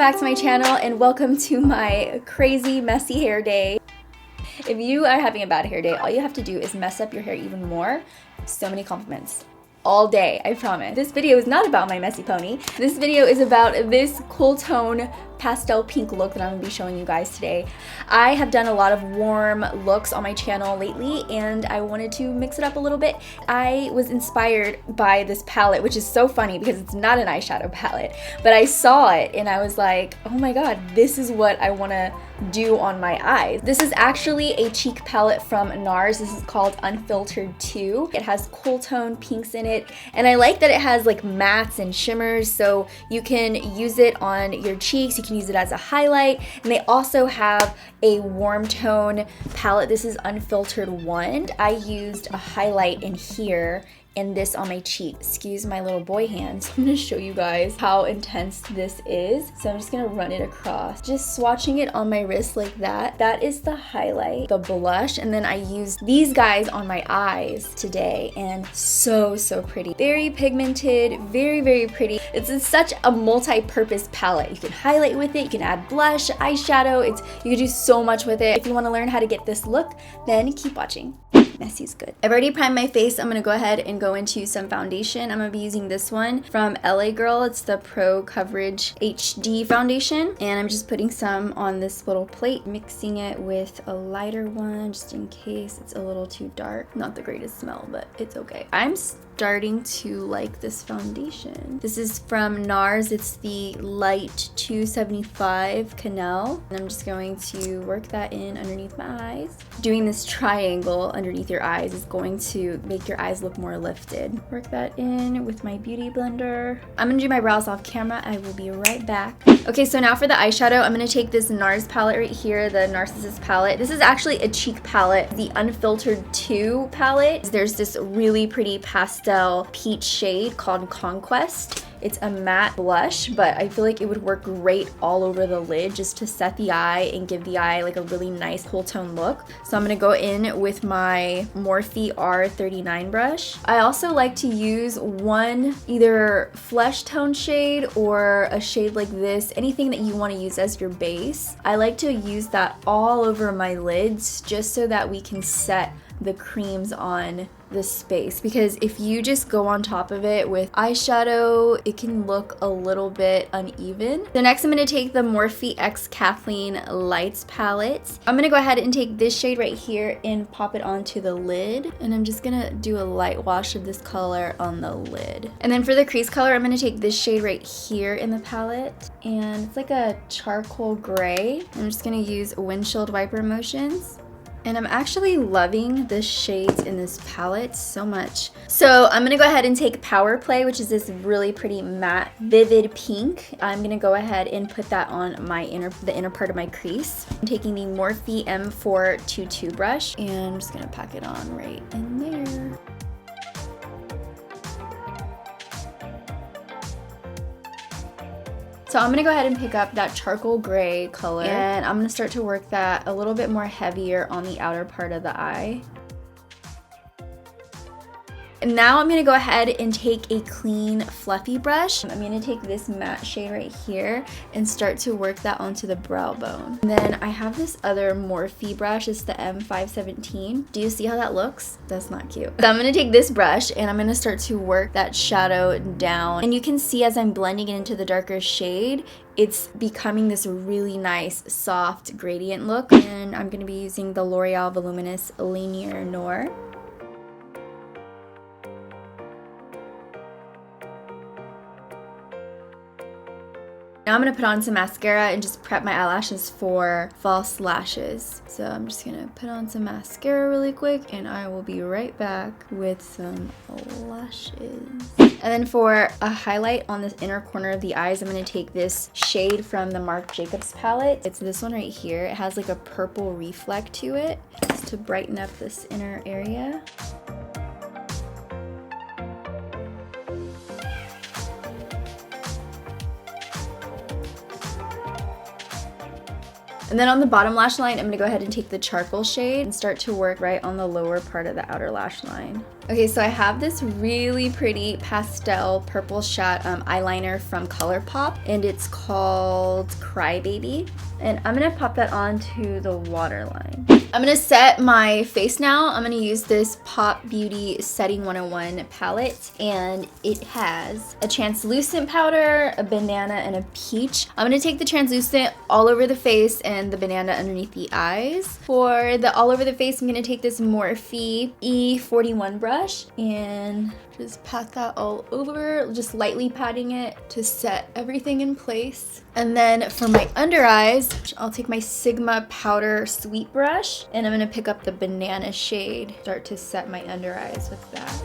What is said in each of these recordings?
back to my channel and welcome to my crazy messy hair day. If you are having a bad hair day, all you have to do is mess up your hair even more. So many compliments. All day, I promise. This video is not about my messy pony. This video is about this cool tone pastel pink look that I'm gonna be showing you guys today. I have done a lot of warm looks on my channel lately and I wanted to mix it up a little bit. I was inspired by this palette, which is so funny because it's not an eyeshadow palette, but I saw it and I was like, oh my god, this is what I wanna do on my eyes. This is actually a cheek palette from Nars. This is called Unfiltered 2. It has cool tone pinks in it, and I like that it has like mattes and shimmers, so you can use it on your cheeks, you can use it as a highlight, and they also have a warm tone palette. This is Unfiltered 1. I used a highlight in here and this on my cheek. Excuse my little boy hands. I'm gonna show you guys how intense this is. So I'm just gonna run it across. Just swatching it on my wrist like that. That is the highlight, the blush, and then I used these guys on my eyes today, and so pretty. Very pigmented, very pretty. It's such a multi-purpose palette. You can highlight with it, you can add blush, eyeshadow, you can do so much with it. If you wanna learn how to get this look, then keep watching. Messy's good. I've already primed my face. I'm gonna go ahead and go into some foundation. I'm gonna be using this one from LA Girl. It's the Pro Coverage HD foundation, and I'm just putting some on this little plate, mixing it with a lighter one just in case it's a little too dark. Not the greatest smell, but it's okay. I'm starting to like this foundation. This is from Nars. It's the Light 275 Cannelle, and I'm just going to work that in underneath my eyes. Doing this triangle underneath your eyes is going to make your eyes look more lifted. Work that in with my beauty blender. I'm gonna do my brows off camera. I will be right back. Okay, so now for the eyeshadow, I'm gonna take this Nars palette right here, the Narsissist palette. This is actually a cheek palette, the Unfiltered 2 palette. There's this really pretty pastel peach shade called Conquest. It's a matte blush, but I feel like it would work great all over the lid just to set the eye and give the eye like a really nice cool tone look. So I'm gonna go in with my Morphe R39 brush. I also like to use one either flesh tone shade or a shade like this, anything that you want to use as your base. I like to use that all over my lids just so that we can set the creams on the space, because if you just go on top of it with eyeshadow, it can look a little bit uneven. So next I'm going to take the Morphe X KathleenLights palette. I'm going to go ahead and take this shade right here and pop it onto the lid, and I'm just going to do a light wash of this color on the lid. And then for the crease color, I'm going to take this shade right here in the palette, and it's like a charcoal gray. I'm just going to use windshield wiper motions. And I'm actually loving the shades in this palette so much. So I'm gonna go ahead and take Power Play, which is this really pretty matte, vivid pink. I'm gonna go ahead and put that on my the inner part of my crease. I'm taking the Morphe M422 brush, and I'm just gonna pack it on right in there. So I'm gonna go ahead and pick up that charcoal gray color, and I'm gonna start to work that a little bit more heavier on the outer part of the eye. And now I'm gonna go ahead and take a clean, fluffy brush. I'm gonna take this matte shade right here and start to work that onto the brow bone. And then I have this other Morphe brush, it's the M517. Do you see how that looks? That's not cute. So I'm gonna take this brush and I'm gonna start to work that shadow down. And you can see as I'm blending it into the darker shade, it's becoming this really nice, soft gradient look. And I'm gonna be using the L'Oreal Voluminous Linear Noir. Now I'm gonna put on some mascara and just prep my eyelashes for false lashes. So I'm just gonna put on some mascara really quick, and I will be right back with some lashes. And then for a highlight on this inner corner of the eyes, I'm gonna take this shade from the Marc Jacobs palette. It's this one right here. It has like a purple reflect to it, just to brighten up this inner area. And then on the bottom lash line, I'm gonna go ahead and take the charcoal shade and start to work right on the lower part of the outer lash line. Okay, so I have this really pretty pastel purple shot eyeliner from ColourPop, and it's called Crybaby. And I'm gonna pop that onto the waterline. I'm gonna set my face now. I'm gonna use this Pop Beauty Setting 101 palette, and it has a translucent powder, a banana, and a peach. I'm gonna take the translucent all over the face and the banana underneath the eyes. For the all over the face, I'm gonna take this Morphe E41 brush and just pat that all over, just lightly patting it to set everything in place. And then for my under eyes, I'll take my Sigma powder sweet brush, and I'm gonna pick up the banana shade, start to set my under eyes with that.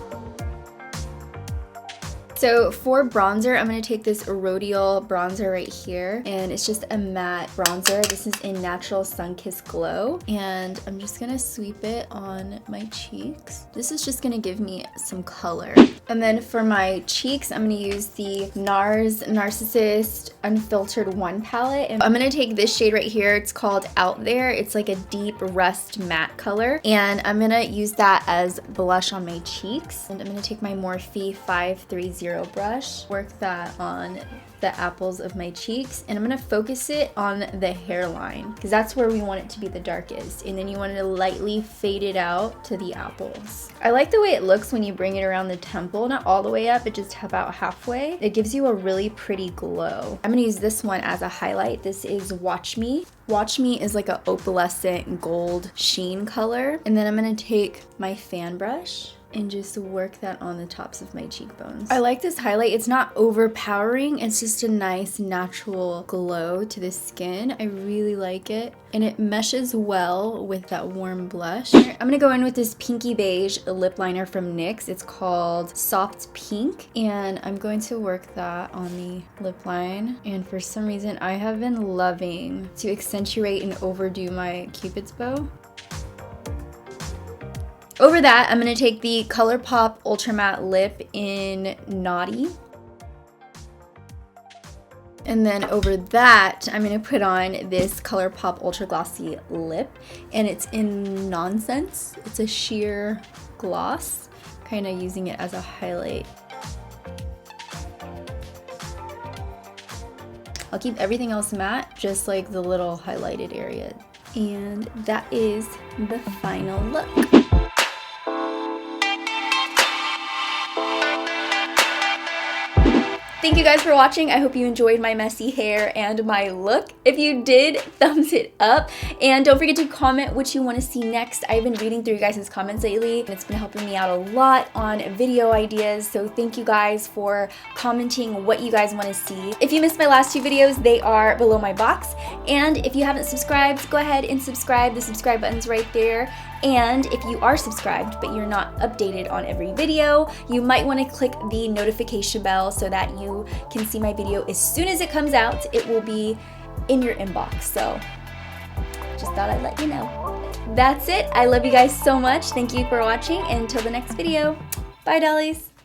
So for bronzer, I'm going to take this Rodial bronzer right here, and it's just a matte bronzer. This is in Natural Sunkissed Glow, and I'm just going to sweep it on my cheeks. This is just going to give me some color. And then for my cheeks, I'm going to use the Nars Narsissist Unfiltered 1 palette, and I'm going to take this shade right here. It's called Out There. It's like a deep rust matte color, and I'm going to use that as blush on my cheeks. And I'm going to take my Morphe 530 brush, work that on the apples of my cheeks, and I'm gonna focus it on the hairline because that's where we want it to be the darkest, and then you want to lightly fade it out to the apples. I like the way it looks when you bring it around the temple, not all the way up, but just about halfway. It gives you a really pretty glow. I'm gonna use this one as a highlight. This is Watch Me. Watch Me is like a opalescent gold sheen color, and then I'm gonna take my fan brush and just work that on the tops of my cheekbones. I like this highlight. It's not overpowering. It's just a nice natural glow to the skin. I really like it. And it meshes well with that warm blush. I'm gonna go in with this pinky beige lip liner from NYX. It's called Soft Pink. And I'm going to work that on the lip line. And for some reason, I have been loving to accentuate and overdo my Cupid's bow. Over that, I'm going to take the ColourPop Ultra Matte Lip in Naughty. And then over that, I'm going to put on this ColourPop Ultra Glossy Lip. And it's in Nonsense. It's a sheer gloss, kind of using it as a highlight. I'll keep everything else matte, just like the little highlighted area. And that is the final look. Thank you guys for watching. I hope you enjoyed my messy hair and my look. If you did, thumbs it up. And don't forget to comment what you want to see next. I've been reading through you guys' comments lately, and it's been helping me out a lot on video ideas. So thank you guys for commenting what you guys want to see. If you missed my last 2 videos, they are below my box. And if you haven't subscribed, go ahead and subscribe. The subscribe button's right there. And if you are subscribed but you're not updated on every video, you might want to click the notification bell so that you can see my video as soon as it comes out. It will be in your inbox. So just thought I'd let you know. That's it. I love you guys so much. Thank you for watching. Until the next video. Bye, dollies.